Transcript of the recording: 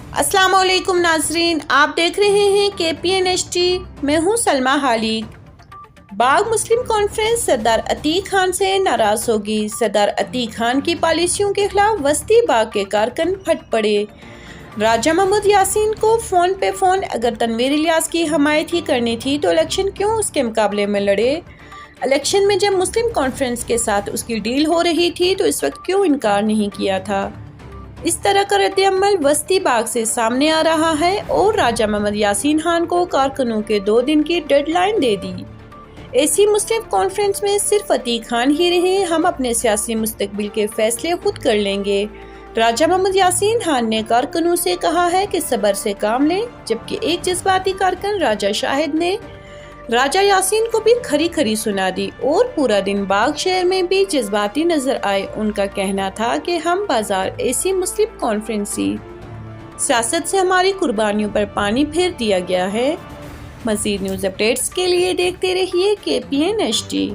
अस्सलाम वालेकुम नाजरीन, आप देख रहे हैं KPN-HT। मैं हूं सलमा हालिक। बाग मुस्लिम कॉन्फ्रेंस सरदार अतीक खान से नाराज़ होगी। सरदार अतीक खान की पॉलिसियों के खिलाफ वस्ती बाग के कारकुन फट पड़े। राजा महमूद यासीन को फ़ोन पे फ़ोन, अगर तनवीर इलियास की हमायत ही करनी थी तो इलेक्शन क्यों उसके मुकाबले में लड़े। इलेक्शन में जब मुस्लिम कॉन्फ्रेंस के साथ उसकी डील हो रही थी तो इस वक्त क्यों इनकार नहीं किया था। इस तरह का रद्द-ए-अमल वस्ती बाग से सामने आ रहा है और राजा महमूद यासीन खान को कारकुनों के 2 दिन की डेडलाइन दे दी। ऐसी मुस्लिम कॉन्फ्रेंस में सिर्फ अतीक खान ही रहे, हम अपने सियासी मुस्तकबिल के फैसले खुद कर लेंगे। राजा महमूद यासीन खान ने कारकुनों से कहा है कि सब्र से काम लें, जबकि एक जज्बाती कारकुन राजा शाहिद ने राजा यासीन को भी खरी खरी सुना दी और पूरा दिन बाग शहर में भी जज्बाती नजर आए। उनका कहना था कि हम बाजार ऐसी मुस्लिम कॉन्फ्रेंसी सियासत से हमारी कुर्बानियों पर पानी फेर दिया गया है। मज़ीद न्यूज़ अपडेट्स के लिए देखते रहिए KPN-HT।